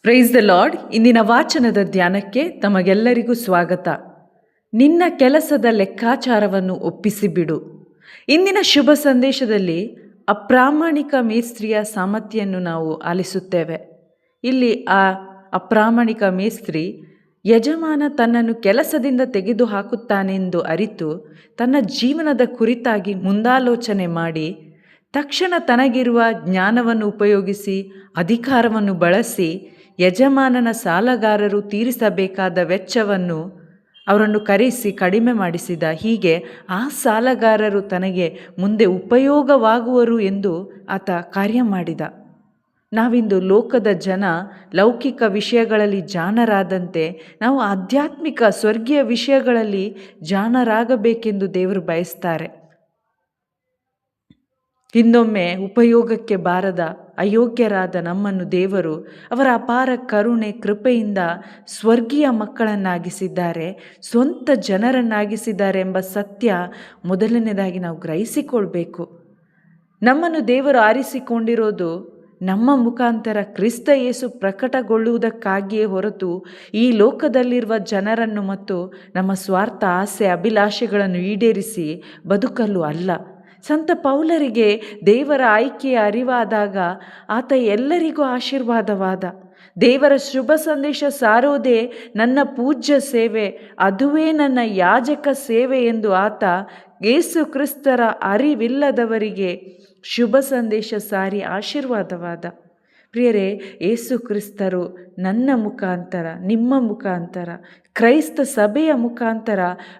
Price the lord. ಇಂದಿನ ವಾಚನದ ಧ್ಯಾನಕ್ಕೆ ತಮಗೆಲ್ಲರಿಗೂ ಸ್ವಾಗತ. ನಿನ್ನ ಕೆಲಸದ ಲೆಕ್ಕಾಚಾರವನ್ನು ಒಪ್ಪಿಸಿಬಿಡು. ಇಂದಿನ ಶುಭ ಸಂದೇಶದಲ್ಲಿ ಅಪ್ರಾಮಾಣಿಕ ಮೇಸ್ತ್ರಿಯ ಸಾಮರ್ಥ್ಯನ್ನು ನಾವು ಆಲಿಸುತ್ತೇವೆ. ಇಲ್ಲಿ ಆ ಅಪ್ರಾಮಾಣಿಕ ಮೇಸ್ತ್ರಿ ಯಜಮಾನ ತನ್ನನ್ನು ಕೆಲಸದಿಂದ ತೆಗೆದು ಹಾಕುತ್ತಾನೆಂದು ಅರಿತು ತನ್ನ ಜೀವನದ ಕುರಿತಾಗಿ ಮುಂದಾಲೋಚನೆ ಮಾಡಿ ತಕ್ಷಣ ತನಗಿರುವ ಜ್ಞಾನವನ್ನು ಉಪಯೋಗಿಸಿ ಅಧಿಕಾರವನ್ನು ಬಳಸಿ ಯಜಮಾನನ ಸಾಲಗಾರರು ತೀರಿಸಬೇಕಾದ ವೆಚ್ಚವನ್ನು ಅವರನ್ನು ಕರೆಸಿ ಕಡಿಮೆ ಮಾಡಿಸಿದ. ಹೀಗೆ ಆ ಸಾಲಗಾರರು ತನಗೆ ಮುಂದೆ ಉಪಯೋಗವಾಗುವರು ಎಂದು ಆತ ಕಾರ್ಯ ಮಾಡಿದ. ನಾವಿಂದು ಲೋಕದ ಜನ ಲೌಕಿಕ ವಿಷಯಗಳಲ್ಲಿ ಜಾಣರಾದಂತೆ ನಾವು ಆಧ್ಯಾತ್ಮಿಕ ಸ್ವರ್ಗೀಯ ವಿಷಯಗಳಲ್ಲಿ ಜಾಣರಾಗಬೇಕೆಂದು ದೇವರು ಬಯಸ್ತಾರೆ. ಹಿಂದೊಮ್ಮೆ ಉಪಯೋಗಕ್ಕೆ ಬಾರದ ಅಯೋಗ್ಯರಾದ ನಮ್ಮನ್ನು ದೇವರು ಅವರ ಅಪಾರ ಕರುಣೆ ಕೃಪೆಯಿಂದ ಸ್ವರ್ಗೀಯ ಮಕ್ಕಳನ್ನಾಗಿಸಿದ್ದಾರೆ, ಸ್ವಂತ ಜನರನ್ನಾಗಿಸಿದ್ದಾರೆ ಎಂಬ ಸತ್ಯ ಮೊದಲನೇದಾಗಿ ನಾವು ಗ್ರಹಿಸಿಕೊಳ್ಬೇಕು. ನಮ್ಮನ್ನು ದೇವರು ಆರಿಸಿಕೊಂಡಿರೋದು ನಮ್ಮ ಮುಖಾಂತರ ಕ್ರಿಸ್ತ ಯೇಸು ಪ್ರಕಟಗೊಳ್ಳುವುದಕ್ಕಾಗಿಯೇ ಹೊರತು ಈ ಲೋಕದಲ್ಲಿರುವ ಜನರನ್ನು ಮತ್ತು ನಮ್ಮ ಸ್ವಾರ್ಥ ಆಸೆ ಅಭಿಲಾಷೆಗಳನ್ನು ಈಡೇರಿಸಿ ಬದುಕಲು ಅಲ್ಲ. ಸಂತ ಪೌಲರಿಗೆ ದೇವರ ಆಯ್ಕೆಯ ಅರಿವಾದಾಗ ಆತ ಎಲ್ಲರಿಗೂ ಆಶೀರ್ವಾದವಾದ. ದೇವರ ಶುಭ ಸಂದೇಶ ಸಾರೋದೇ ನನ್ನ ಪೂಜ್ಯ ಸೇವೆ, ಅದುವೇ ನನ್ನ ಯಾಜಕ ಸೇವೆ ಎಂದು ಆತ ಯೇಸು ಕ್ರಿಸ್ತರ ಅರಿವಿಲ್ಲದವರಿಗೆ ಶುಭ ಸಂದೇಶ ಸಾರಿ ಆಶೀರ್ವಾದವಾದ. ಪ್ರಿಯರೇ, ಯೇಸು ಕ್ರಿಸ್ತರು ನನ್ನ ಮುಖಾಂತರ, ನಿಮ್ಮ ಮುಖಾಂತರ, ಕ್ರೈಸ್ತ ಸಭೆಯ ಮುಖಾಂತರ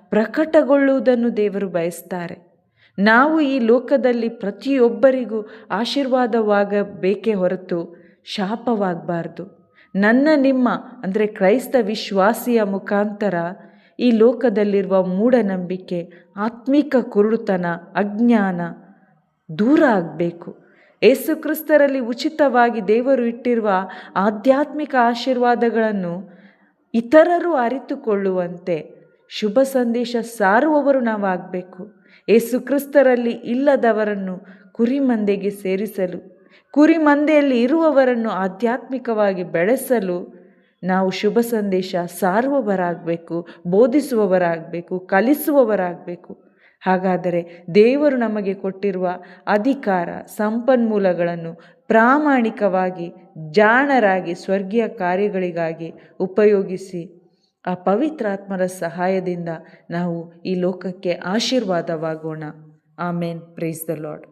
ಪ್ರಕಟಗೊಳ್ಳುವುದನ್ನು ದೇವರು ಬಯಸ್ತಾರೆ. ನಾವು ಈ ಲೋಕದಲ್ಲಿ ಪ್ರತಿಯೊಬ್ಬರಿಗೂ ಆಶೀರ್ವಾದವಾಗಬೇಕೇ ಹೊರತು ಶಾಪವಾಗಬಾರ್ದು. ನಿಮ್ಮ ಅಂದರೆ ಕ್ರೈಸ್ತ ವಿಶ್ವಾಸಿಯ ಮುಖಾಂತರ ಈ ಲೋಕದಲ್ಲಿರುವ ಮೂಢನಂಬಿಕೆ, ಆತ್ಮಿಕ ಕುರುಡುತನ, ಅಜ್ಞಾನ ದೂರ ಆಗಬೇಕು. ಯೇಸು ಕ್ರಿಸ್ತರಲ್ಲಿ ಉಚಿತವಾಗಿ ದೇವರು ಇಟ್ಟಿರುವ ಆಧ್ಯಾತ್ಮಿಕ ಆಶೀರ್ವಾದಗಳನ್ನು ಇತರರು ಅರಿತುಕೊಳ್ಳುವಂತೆ ಶುಭ ಸಂದೇಶ ಸಾರುವವರು ನಾವಾಗಬೇಕು. ಯೇಸು ಕ್ರಿಸ್ತರಲ್ಲಿ ಇಲ್ಲದವರನ್ನು ಕುರಿಮಂದೆಗೆ ಸೇರಿಸಲು, ಕುರಿಮಂದೆಯಲ್ಲಿ ಇರುವವರನ್ನು ಆಧ್ಯಾತ್ಮಿಕವಾಗಿ ಬೆಳೆಸಲು ನಾವು ಶುಭ ಸಂದೇಶ ಸಾರುವವರಾಗಬೇಕು, ಬೋಧಿಸುವವರಾಗಬೇಕು, ಕಲಿಸುವವರಾಗಬೇಕು. ಹಾಗಾದರೆ ದೇವರು ನಮಗೆ ಕೊಟ್ಟಿರುವ ಅಧಿಕಾರ ಸಂಪನ್ಮೂಲಗಳನ್ನು ಪ್ರಾಮಾಣಿಕವಾಗಿ ಜಾಣರಾಗಿ ಸ್ವರ್ಗೀಯ ಕಾರ್ಯಗಳಿಗಾಗಿ ಉಪಯೋಗಿಸಿ ಆ ಪವಿತ್ರಾತ್ಮರ ಸಹಾಯದಿಂದ ನಾವು ಈ ಲೋಕಕ್ಕೆ ಆಶೀರ್ವಾದವಾಗೋಣ. ಆಮೇನ್. Praise the lord.